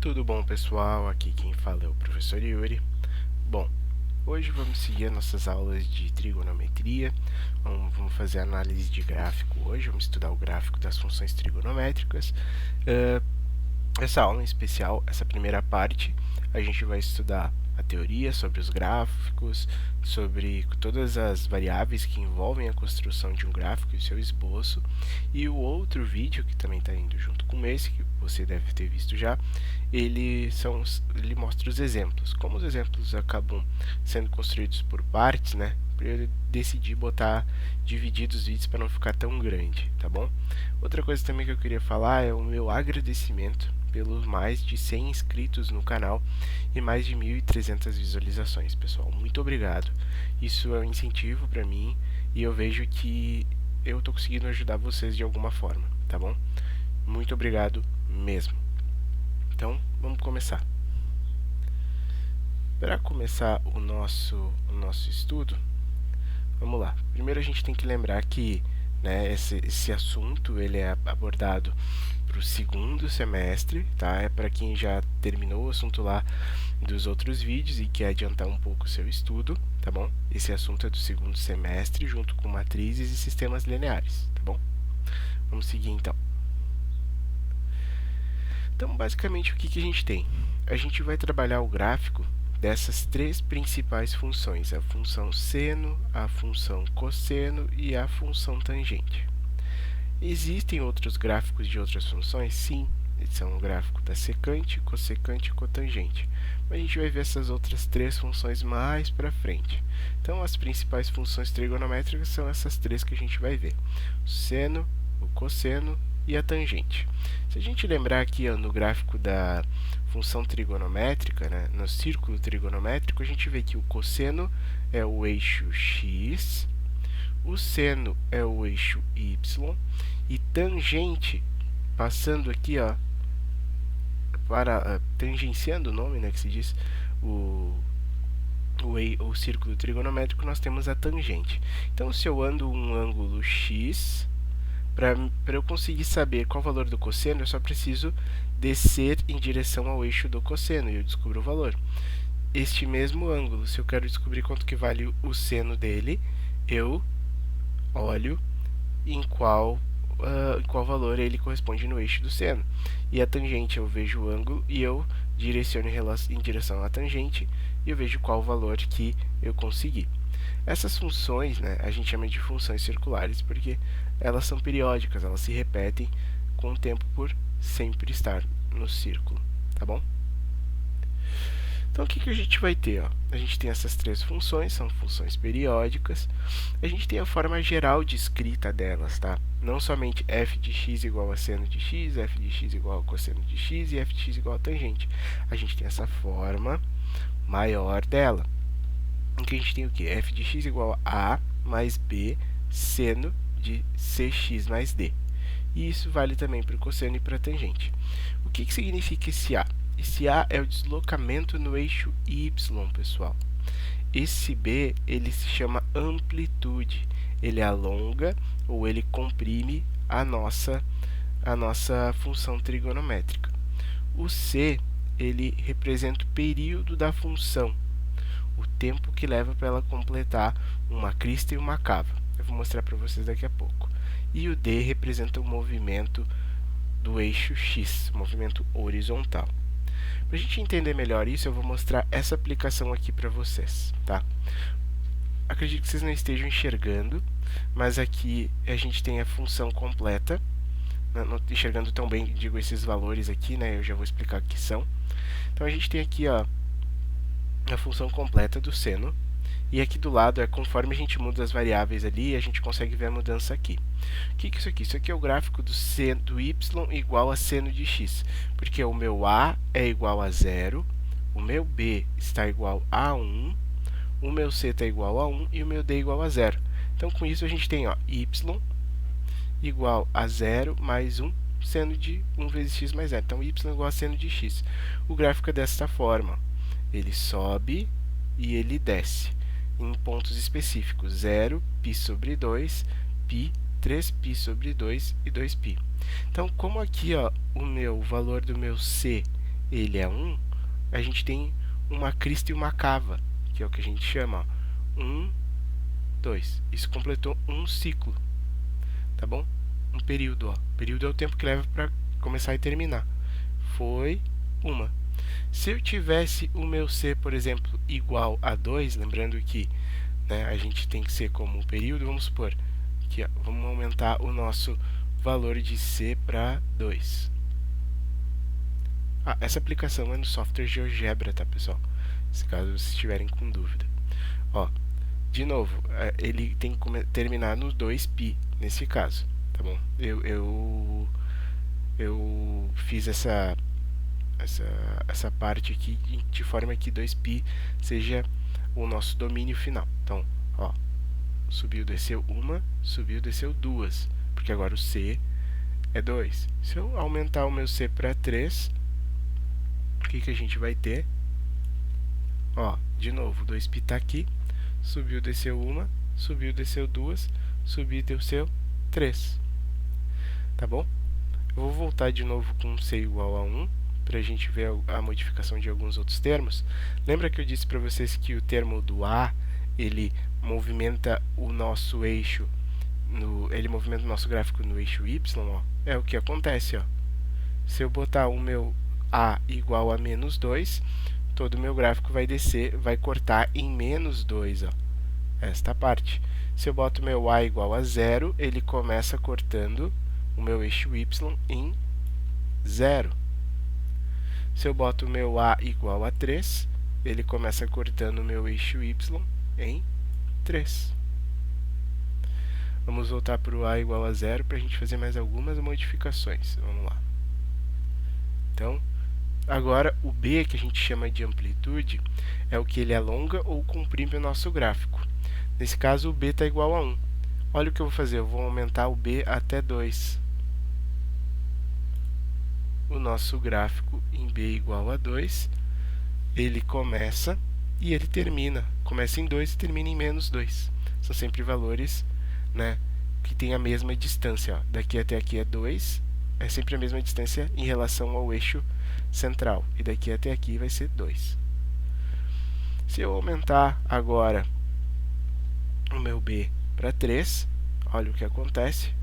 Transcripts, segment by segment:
Tudo bom, pessoal? Aqui quem fala é o professor Yuri. Bom, hoje vamos seguir nossas aulas de trigonometria. Vamos fazer análise de gráfico hoje, vamos estudar o gráfico das funções trigonométricas. Essa aula em especial, essa primeira parte, a gente vai estudar a teoria sobre os gráficos, sobre todas as variáveis que envolvem a construção de um gráfico e seu esboço. E o outro vídeo, que também está indo junto com esse, que você deve ter visto já, ele mostra os exemplos. Como os exemplos acabam sendo construídos por partes, né? Eu decidi dividir os vídeos para não ficar tão grande, tá bom? Outra coisa também que eu queria falar é o meu agradecimento pelos mais de 100 inscritos no canal e mais de 1.300 visualizações, pessoal. Muito obrigado. Isso é um incentivo para mim e eu vejo que eu estou conseguindo ajudar vocês de alguma forma, tá bom? Muito obrigado mesmo. Então, vamos começar. Para começar o nosso estudo, vamos lá. Primeiro a gente tem que lembrar que, né, esse assunto ele é abordado para o segundo semestre, tá? É para quem já terminou o assunto lá dos outros vídeos e quer adiantar um pouco o seu estudo, tá bom? Esse assunto é do segundo semestre, junto com matrizes e sistemas lineares, tá bom? Vamos seguir então. Então, basicamente, o que a gente tem? A gente vai trabalhar o gráfico dessas três principais funções, a função seno, a função cosseno e a função tangente. Existem outros gráficos de outras funções? Sim, são o gráfico da secante, cossecante e cotangente. Mas a gente vai ver essas outras três funções mais para frente. Então, as principais funções trigonométricas são essas três que a gente vai ver: o seno, o cosseno e a tangente. Se a gente lembrar aqui no gráfico da função trigonométrica, né, no círculo trigonométrico, a gente vê que o cosseno é o eixo x, o seno é o eixo y e tangente, passando aqui, tangenciando o nome, né, que se diz, o círculo trigonométrico, nós temos a tangente. Então, se eu ando um ângulo x, para eu conseguir saber qual o valor do cosseno, eu só preciso descer em direção ao eixo do cosseno e eu descubro o valor. Este mesmo ângulo, se eu quero descobrir quanto que vale o seno dele, eu olho em qual valor ele corresponde no eixo do seno. E a tangente, eu vejo o ângulo e eu direciono em direção à tangente e eu vejo qual valor que eu consegui. Essas funções, né, a gente chama de funções circulares porque elas são periódicas, elas se repetem com o tempo por sempre estar no círculo, tá bom? Então, o que a gente vai ter? A gente tem essas três funções, são funções periódicas. A gente tem a forma geral de escrita delas, tá? Não somente f de x igual a seno de x, f de x igual a cosseno de x e f de x igual a tangente. A gente tem essa forma maior dela, em que a gente tem o quê? F de x igual a mais b seno de cx mais d. E isso vale também para o cosseno e para a tangente. O que significa esse a? Esse a é o deslocamento no eixo y, pessoal. Esse b, ele se chama amplitude. Ele alonga ou ele comprime a nossa função trigonométrica. O c, ele representa o período da função, o tempo que leva para ela completar uma crista e uma cava. Eu vou mostrar para vocês daqui a pouco. E o d representa o movimento do eixo x, movimento horizontal. Para a gente entender melhor isso, eu vou mostrar essa aplicação aqui para vocês, tá? Acredito que vocês não estejam enxergando, mas aqui a gente tem a função completa. Não estou enxergando tão bem, digo, esses valores aqui, né? Eu já vou explicar o que são. Então, a gente tem aqui, a função completa do seno. E aqui do lado, conforme a gente muda as variáveis ali, a gente consegue ver a mudança aqui. O que é isso aqui? Isso aqui é o gráfico do y igual a seno de x. Porque o meu a é igual a 0, o meu b está igual a 1, o meu c está igual a 1 e o meu d igual a 0. Então, com isso, a gente tem y igual a 0 mais 1, seno de 1 vezes x mais 0. Então, y igual a seno de x. O gráfico é desta forma. Ele sobe e ele desce em pontos específicos: 0, π sobre 2, π, 3π sobre 2 e 2π. Então, como aqui o valor do meu c ele é 1, a gente tem uma crista e uma cava, que é o que a gente chama, ó, 1, 2. Isso completou um ciclo, tá bom? Um período, ó. Período é o tempo que leva para começar e terminar. Foi uma. Se eu tivesse o meu C, por exemplo, igual a 2, lembrando que, né, a gente tem que ser como um período, vamos supor que, ó, vamos aumentar o nosso valor de C para 2. Essa aplicação é no software GeoGebra, tá, pessoal? Se caso vocês estiverem com dúvida. Ó, de novo, ele tem que terminar no 2π, nesse caso, tá bom? Eu fiz essa parte aqui de forma que 2π seja o nosso domínio final. Então, ó, subiu, desceu uma, subiu, desceu duas, porque agora o C é 2. Se eu aumentar o meu C para 3, o que a gente vai ter? Ó, de novo, 2π está aqui, subiu, desceu uma, subiu, desceu duas, subiu, desceu 3. Tá bom? Eu vou voltar de novo com C igual a 1, para a gente ver a modificação de alguns outros termos. Lembra que eu disse para vocês que o termo do A, ele movimenta o nosso eixo, ele movimenta o nosso gráfico no eixo Y, ó. É o que acontece, ó. Se eu botar o meu A igual a menos 2, todo o meu gráfico vai descer, vai cortar em menos 2, ó. Esta parte. Se eu boto o meu A igual a 0, ele começa cortando o meu eixo Y em 0. Se eu boto o meu A igual a 3, ele começa cortando o meu eixo Y em 3. Vamos voltar para o A igual a 0 para a gente fazer mais algumas modificações. Vamos lá. Então, agora o B, que a gente chama de amplitude, é o que ele alonga ou comprime o nosso gráfico. Nesse caso, o B está igual a 1. Olha o que eu vou fazer, eu vou aumentar o B até 2. O nosso gráfico em B igual a 2, ele começa e ele termina. Começa em 2 e termina em menos 2. São sempre valores, né, que têm a mesma distância. Ó. Daqui até aqui é 2, é sempre a mesma distância em relação ao eixo central. E daqui até aqui vai ser 2. Se eu aumentar agora o meu B para 3, olha o que acontece.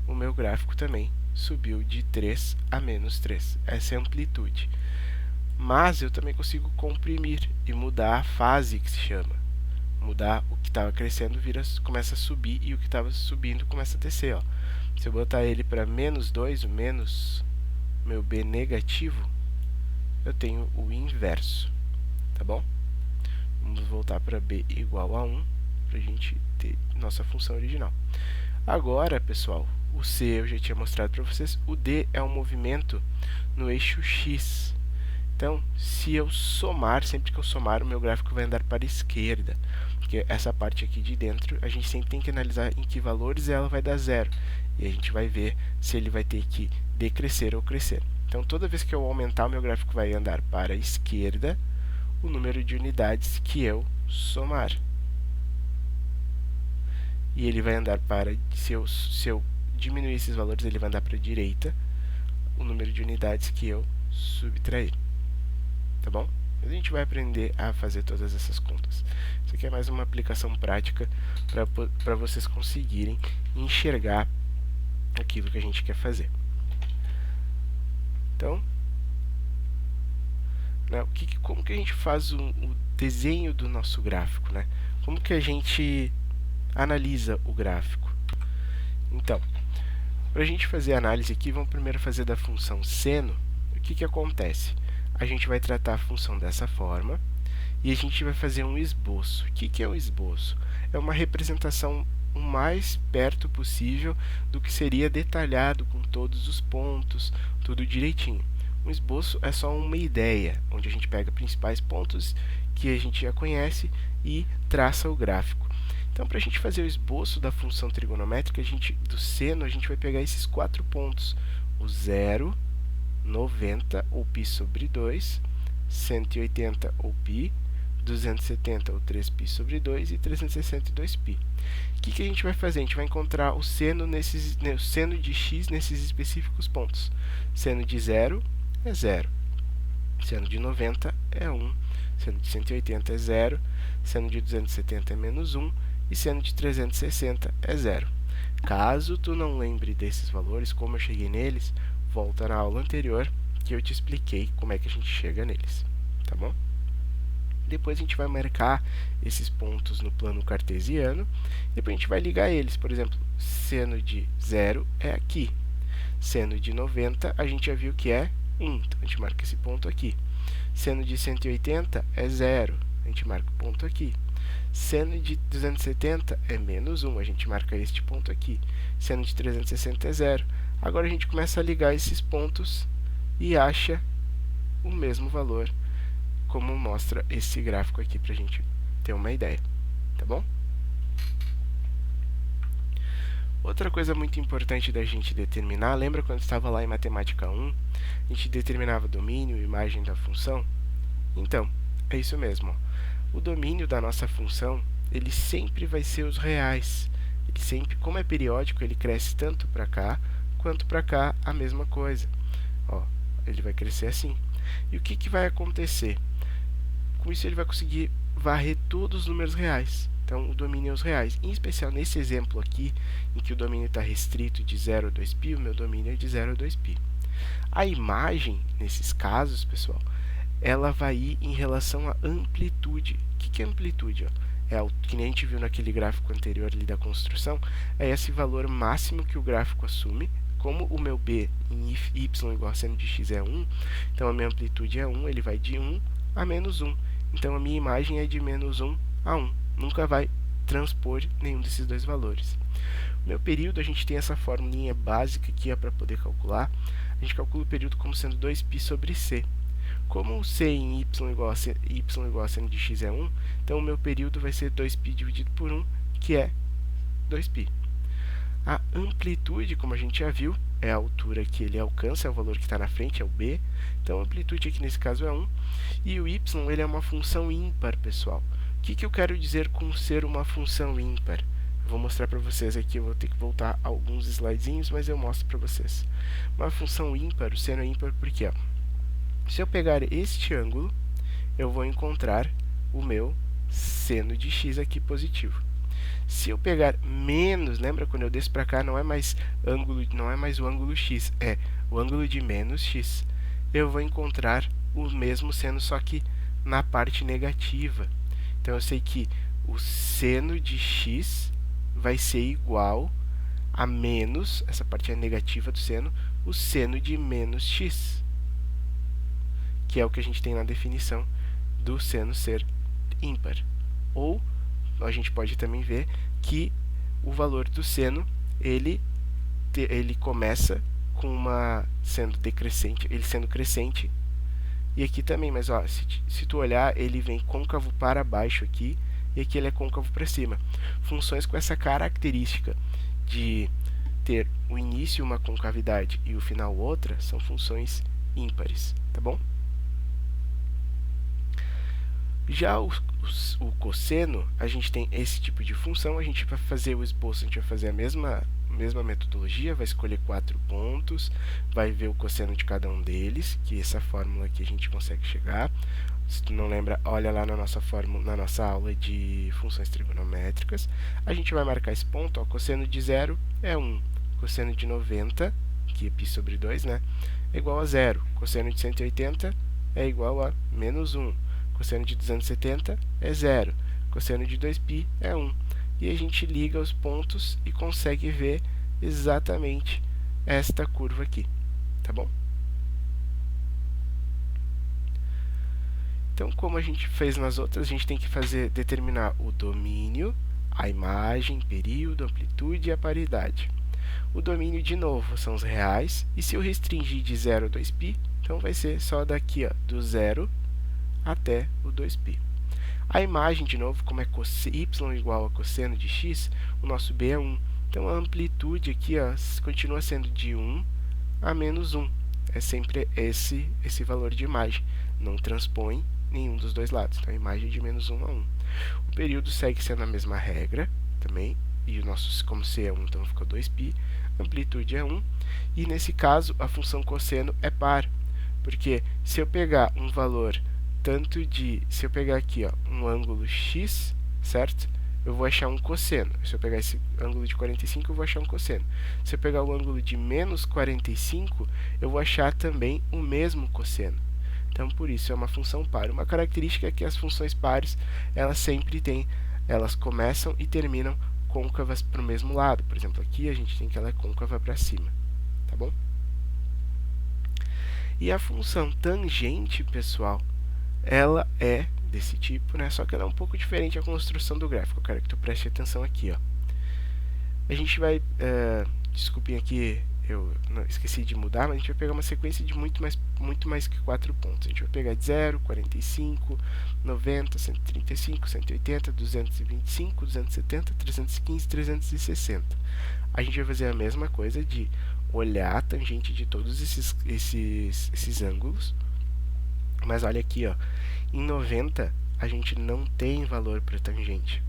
O meu gráfico também subiu de 3 a menos 3. Essa é a amplitude. Mas eu também consigo comprimir e mudar a fase, que se chama. Mudar o que estava crescendo, começa a subir, e o que estava subindo começa a descer. Ó. Se eu botar ele para menos 2, o menos, meu B negativo, eu tenho o inverso. Tá bom? Vamos voltar para B igual a 1, para a gente ter nossa função original. Agora, pessoal, o C eu já tinha mostrado para vocês. O D é um movimento no eixo X. Então, se eu somar, sempre que eu somar, o meu gráfico vai andar para a esquerda. Porque essa parte aqui de dentro, a gente sempre tem que analisar em que valores ela vai dar 0. E a gente vai ver se ele vai ter que decrescer ou crescer. Então, toda vez que eu aumentar, o meu gráfico vai andar para a esquerda o número de unidades que eu somar. E ele vai andar para, se eu diminuir esses valores, ele vai andar para a direita o número de unidades que eu subtrair. Tá bom? A gente vai aprender a fazer todas essas contas. Isso aqui é mais uma aplicação prática para vocês conseguirem enxergar aquilo que a gente quer fazer. Então, né, como que a gente faz o desenho do nosso gráfico, né? Como que a gente analisa o gráfico? Então, para a gente fazer a análise aqui, vamos primeiro fazer da função seno. O que acontece? A gente vai tratar a função dessa forma e a gente vai fazer um esboço. O que é o esboço? É uma representação o mais perto possível do que seria detalhado, com todos os pontos, tudo direitinho. Um esboço é só uma ideia, onde a gente pega principais pontos que a gente já conhece e traça o gráfico. Então, para a gente fazer o esboço da função trigonométrica, do seno, a gente vai pegar esses 4 pontos. O 0, 90, ou π sobre 2, 180, ou π, 270, ou 3π sobre 2, e 362π. O que a gente vai fazer? A gente vai encontrar o seno de x nesses específicos pontos. Seno de 0 é 0. Seno de 90 é 1, seno de 180 é 0, seno de 270 é menos 1 e seno de 360 é 0. Caso tu não lembre desses valores, como eu cheguei neles, volta na aula anterior que eu te expliquei como é que a gente chega neles, tá bom? Depois a gente vai marcar esses pontos no plano cartesiano, depois a gente vai ligar eles. Por exemplo, seno de 0 é aqui, seno de 90 a gente já viu que é 1, então a gente marca esse ponto aqui. Seno de 180 é 0, a gente marca o ponto aqui. Seno de 270 é menos 1, a gente marca este ponto aqui. Seno de 360 é 0. Agora a gente começa a ligar esses pontos e acha o mesmo valor, como mostra esse gráfico aqui, para a gente ter uma ideia, tá bom? Outra coisa muito importante da gente determinar, lembra quando estava lá em Matemática 1, a gente determinava domínio e imagem da função? Então, é isso mesmo. Ó. O domínio da nossa função, ele sempre vai ser os reais. Ele sempre, como é periódico, ele cresce tanto para cá, quanto para cá a mesma coisa. Ó, ele vai crescer assim. E o que vai acontecer? Com isso, ele vai conseguir varrer todos os números reais. Então, o domínio é os reais. Em especial, nesse exemplo aqui, em que o domínio está restrito de 0 a 2π, o meu domínio é de 0 a 2π. A imagem, nesses casos, pessoal, ela vai ir em relação à amplitude. O que é amplitude? Ó? Que nem a gente viu naquele gráfico anterior ali da construção, é esse valor máximo que o gráfico assume. Como o meu b em y igual a seno de x é 1, então a minha amplitude é 1, ele vai de 1 a menos 1. Então, a minha imagem é de menos 1 a 1. Nunca vai transpor nenhum desses dois valores. No meu período, a gente tem essa formulinha básica aqui para poder calcular. A gente calcula o período como sendo 2π sobre c. Como o c em y igual a seno de x é 1, então o meu período vai ser 2π dividido por 1, que é 2π. A amplitude, como a gente já viu, é a altura que ele alcança, é o valor que está na frente, é o b. Então, a amplitude aqui nesse caso é 1. E o y, ele é uma função ímpar, pessoal. O que eu quero dizer com ser uma função ímpar? Eu vou mostrar para vocês aqui, eu vou ter que voltar alguns slidezinhos, mas eu mostro para vocês. Uma função ímpar, o seno é ímpar porque, ó, se eu pegar este ângulo, eu vou encontrar o meu seno de x aqui positivo. Se eu pegar menos, lembra quando eu desço para cá, não é mais o ângulo x, é o ângulo de menos x. Eu vou encontrar o mesmo seno, só que na parte negativa. Então, eu sei que o seno de x vai ser igual a menos, essa parte é negativa do seno, o seno de menos x, que é o que a gente tem na definição do seno ser ímpar. Ou a gente pode também ver que o valor do seno, ele começa com sendo decrescente, ele sendo crescente. E aqui também, mas ó, se tu olhar, ele vem côncavo para baixo aqui, e aqui ele é côncavo para cima. Funções com essa característica de ter o início uma concavidade e o final outra, são funções ímpares, tá bom? Já o cosseno, a gente tem esse tipo de função, a gente vai fazer o esboço, a gente vai fazer a mesma metodologia, vai escolher 4 pontos, vai ver o cosseno de cada um deles, que essa fórmula aqui a gente consegue chegar. Se tu não lembra, olha lá na nossa fórmula, na nossa aula de funções trigonométricas. A gente vai marcar esse ponto, ó, cosseno de 0 é 1, cosseno de 90, que é π sobre 2, né, é igual a 0, cosseno de 180 é igual a menos 1. Cosseno de 270 é 0. Cosseno de 2π é 1. E a gente liga os pontos e consegue ver exatamente esta curva aqui. Tá bom? Então, como a gente fez nas outras, a gente tem que determinar o domínio, a imagem, período, amplitude e a paridade. O domínio, de novo, são os reais. E se eu restringir de 0 a 2π, então vai ser só daqui, ó, do 0 até o 2π. A imagem, de novo, como é y igual a cosseno de x, o nosso b é 1. Então, a amplitude aqui, ó, continua sendo de 1 a menos 1. É sempre esse valor de imagem. Não transpõe nenhum dos dois lados. Então, a imagem é de menos 1 a 1. O período segue sendo a mesma regra também. E o nosso, como c é 1, então ficou 2π. A amplitude é 1. E, nesse caso, a função cosseno é par. Porque se eu pegar um valor se eu pegar aqui, ó, um ângulo x, certo? Eu vou achar um cosseno. Se eu pegar esse ângulo de 45, eu vou achar um cosseno. Se eu pegar o ângulo de menos 45, eu vou achar também o mesmo cosseno. Então, por isso, é uma função par. Uma característica é que as funções pares, elas começam e terminam côncavas para o mesmo lado. Por exemplo, aqui a gente tem que ela é côncava para cima, tá bom? E a função tangente, pessoal, ela é desse tipo, né? Só que ela é um pouco diferente a construção do gráfico. Eu quero que tu preste atenção aqui, ó. A gente vai, desculpem aqui, eu esqueci de mudar, mas a gente vai pegar uma sequência de muito mais que 4 pontos. A gente vai pegar de 0, 45, 90, 135, 180, 225, 270, 315, 360. A gente vai fazer a mesma coisa de olhar a tangente de todos esses ângulos. Mas olha aqui, ó, em 90 a gente não tem valor para tangente.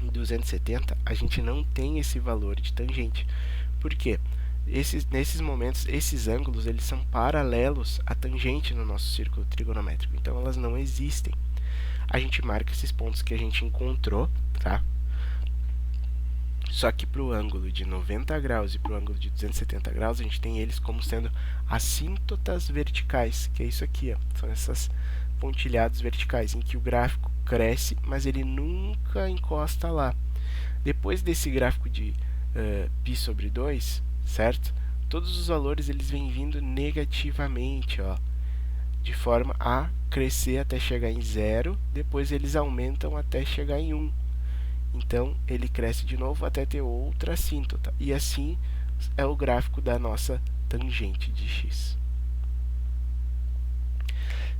Em 270 a gente não tem esse valor de tangente. Por quê? Nesses momentos, esses ângulos eles são paralelos à tangente no nosso círculo trigonométrico. Então elas não existem. A gente marca esses pontos que a gente encontrou, tá? Só que para o ângulo de 90 graus e para o ângulo de 270 graus, a gente tem eles como sendo assíntotas verticais, que é isso aqui, ó. São essas pontilhados verticais, em que o gráfico cresce, mas ele nunca encosta lá. Depois desse gráfico de π sobre 2, certo? Todos os valores eles vêm vindo negativamente, ó, de forma a crescer até chegar em 0, depois eles aumentam até chegar em 1. Então, ele cresce de novo até ter outra assíntota. E assim é o gráfico da nossa tangente de x.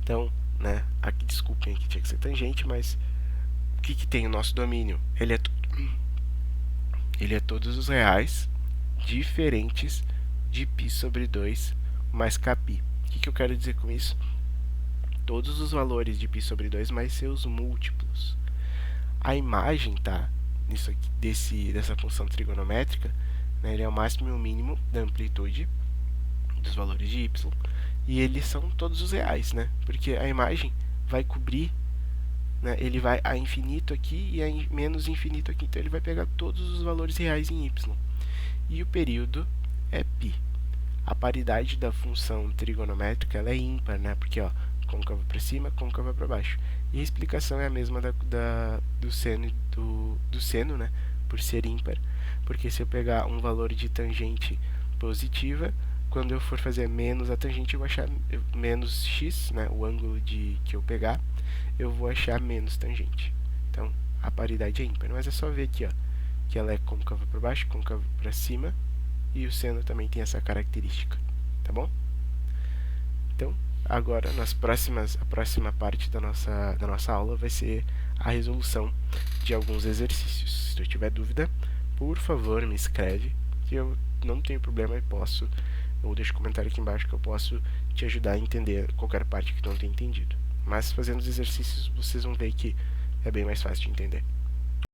Então, né, aqui, desculpem, aqui tinha que ser tangente, mas o que tem o nosso domínio? Ele é todos os reais diferentes de π sobre 2 mais kπ. O que eu quero dizer com isso? Todos os valores de π sobre 2 mais seus múltiplos. A imagem, tá, nisso aqui, dessa função trigonométrica, né, ele é o máximo e o mínimo da amplitude dos valores de y, e eles são todos os reais, né, porque a imagem vai cobrir, né, ele vai a infinito aqui e a menos infinito aqui, então ele vai pegar todos os valores reais em y. E o período é π. A paridade da função trigonométrica ela é ímpar, né, porque ó, côncava para cima, côncava para baixo. E a explicação é a mesma do seno, né, por ser ímpar. Porque se eu pegar um valor de tangente positiva, quando eu for fazer menos a tangente, eu vou achar menos x, né, o ângulo que eu pegar, eu vou achar menos tangente. Então, a paridade é ímpar. Mas é só ver aqui, ó, que ela é côncava para baixo, côncava para cima, e o seno também tem essa característica, tá bom? Então, agora, a próxima parte da nossa aula vai ser a resolução de alguns exercícios. Se tu tiver dúvida, por favor, me escreve, que eu não tenho problema e ou deixa um comentário aqui embaixo que eu posso te ajudar a entender qualquer parte que tu não tenha entendido. Mas fazendo os exercícios, vocês vão ver que é bem mais fácil de entender.